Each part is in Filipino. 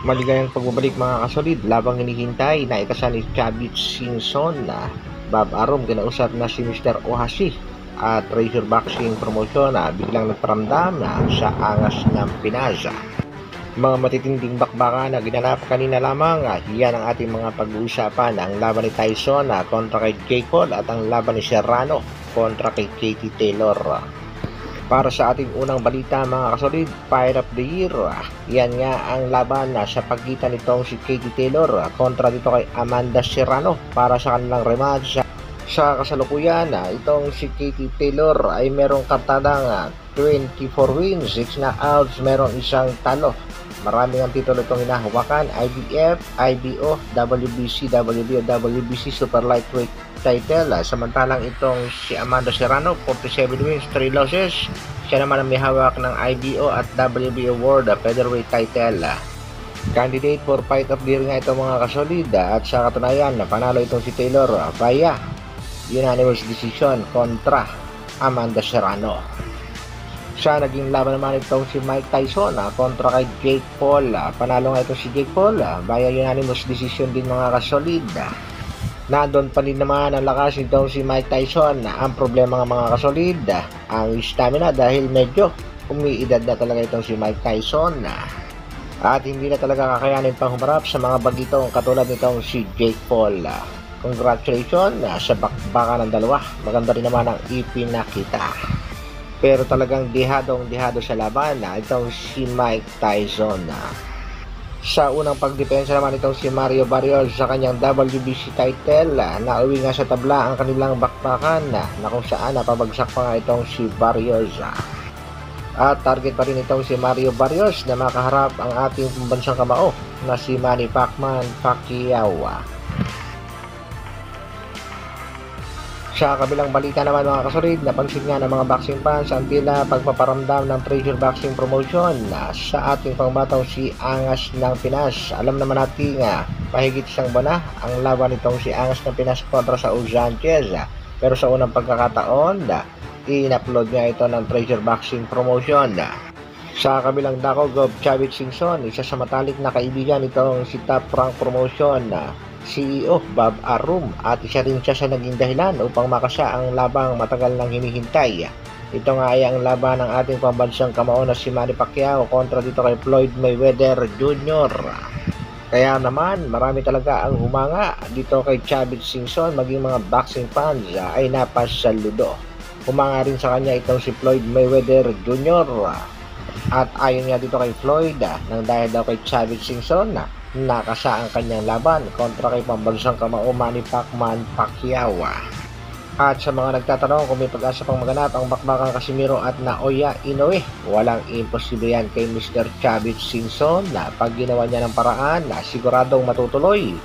Maligayang pagbabalik mga kasolid, labang hinihintay na ikasa ni Chavit Singson na Bob Arum kinausap na si Mr. Ohashi at Treasure Boxing Promotion na biglang nagparamdam na sa angas ng Pinas. Mga matitinding bakbakan na ginanap kanina lamang, yan ang ating mga pag-uusapan, ang laban ni Tyson kontra kay Jake Paul at ang laban ni Serrano kontra kay Katie Taylor. Para sa ating unang balita mga kasolid, Fight of the Year, yan nga ang laban sa pagitan nitong si Katie Taylor kontra dito kay Amanda Serrano para sa kanilang rematch. Sa kasalukuyan, itong si Katie Taylor ay merong kartadang 24 wins, 6 knockouts, merong isang talo. Maraming ang titulo itong hinahawakan, IBF, IBO, WBC, WBO, WBC Super Lightweight title. Samantalang itong si Amanda Serrano, 47 wins, 3 losses. Siya naman ang may hawak ng IBO at WBO World Featherweight title. Candidate for Fight of the Year nga itong mga kasolid, at sa katunayan panalo itong si Taylor via unanimous decision kontra Amanda Serrano. Sa naging laban naman itong si Mike Tyson kontra kay Jake Paul, panalo nga itong si Jake Paul via unanimous decision din mga kasolid. Nandun pa rin naman ang lakas nitong si Mike Tyson. Ang problema ng mga kasolid, ang stamina, dahil medyo umiidad na talaga itong si Mike Tyson at hindi na talaga kakayanin pang humarap sa mga bagitong katulad nitong si Jake Paul. Congratulations sa bakbakan ng dalawa. Maganda rin naman ang ipinakita. Pero talagang dihado sa laban itong si Mike Tyson. Sa unang pagdepensa naman itong si Mario Barrios sa kanyang WBC title, nauwi nga sa tabla ang kanilang bakbakan na kung saan napabagsak pa nga itong si Barrios. At target pa rin itong si Mario Barrios na makaharap ang ating pambansang kamao na si Manny Pacquiao. Sa kabilang balita naman mga kasolid, napansin nga ng mga boxing fans ang tila pagpaparamdam ng Treasure Boxing Promotion sa ating pangbatang si Angas ng Pinas. Alam naman natin mahigit isang buwan na ang laban nitong si Angas ng Pinas kontra sa Sanchez. Pero sa unang pagkakataon, in-upload nga ito ng Treasure Boxing Promotion. Sa kabilang dako, Chavit Singson, isa sa matalik na kaibigan nitong si Top Rank Promotion CEO Bob Arum, at isa rin siya sa naging dahilan upang makasa ang labang matagal nang hinihintay. Ito nga ay ang laban ng ating pambansang kamao na si Manny Pacquiao kontra dito kay Floyd Mayweather Jr. Kaya naman marami talaga ang humanga dito kay Chavit Singson, maging mga boxing fans ay napasaludo. Humanga rin sa kanya itong si Floyd Mayweather Jr. At ayon nga dito kay Floyd, nang dahil daw kay Chavit Singson nakasa ang kanyang laban kontra kay pambansang kamao Manny Pacquiao. At sa mga nagtatanong kung may pag-asa pang maganap ang bakbakan Casimero at Naoya Inoue, walang imposible yan kay Mr. Chavit Singson na pag ginawa niya ng paraan siguradong matutuloy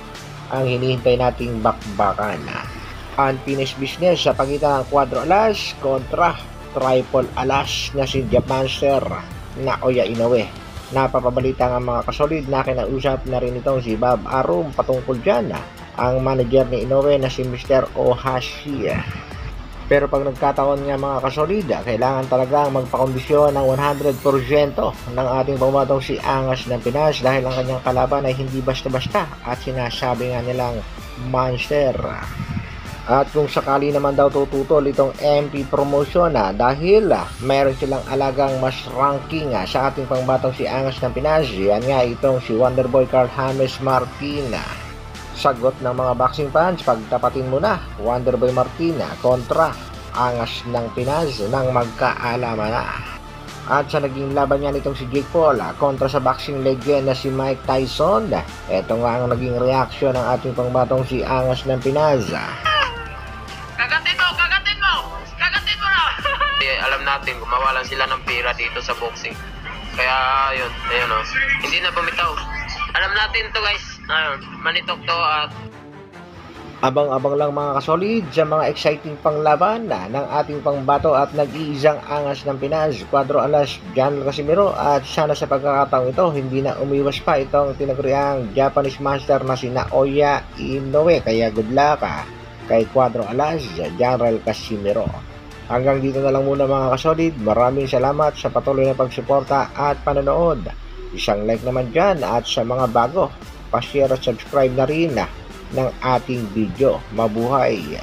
ang hinihintay nating bakbakan. Unfinished business sa pagitan ng Cuadro Alas kontra Triple Alas na si Japanster Naoya Inoue. Napapabalita ng mga kasolid na kinausap na rin itong si Bob Arum patungkol dyan ang manager ni Inoue na si Mr. Ohashi. Pero pag nagkataon nga mga kasolid, kailangan talagang magpakondisyon ng 100% ng ating pambatong si Angas ng Pinas dahil ang kanyang kalaban ay hindi basta-basta at sinasabi nga nilang monster. At kung sakali naman daw tututol itong MP Promotion dahil mayroon silang alagang mas ranking sa ating pangbatang si Angas ng Pinas, yan nga itong si Wonderboy Carl James Martin. Sagot ng mga boxing fans, pagtapatin mo na Wonderboy Martin kontra Angas ng Pinas nang magkaalaman na. At sa naging laban niya nitong si Jake Paul kontra sa boxing legend na si Mike Tyson, eto nga ang naging reaksyon ng ating pangbatang si Angas ng Pinas. Kagatin mo na! Alam natin, gumawa lang sila ng pera dito sa boxing. Kaya, ayun o. Hindi na bumitaw. Alam natin to guys. Ayun, manitok to at... Abang-abang lang mga kasolid sa mga exciting panglaban ng ating pangbato at nag-iisang Angas ng Pinas, Cuadro Alas, John Casimero, at sana sa pagkakataong ito hindi na umiwas pa itong tinaguriang Japanese master na si Naoya Inoue. Kaya good luck kay Cuadro Alas, General Casimero. Hanggang dito na lang muna mga kasolid. Maraming salamat sa patuloy na pagsuporta at panonood. isang like naman dyan, at sa mga bago, pa-share at subscribe na rin ng ating video. Mabuhay!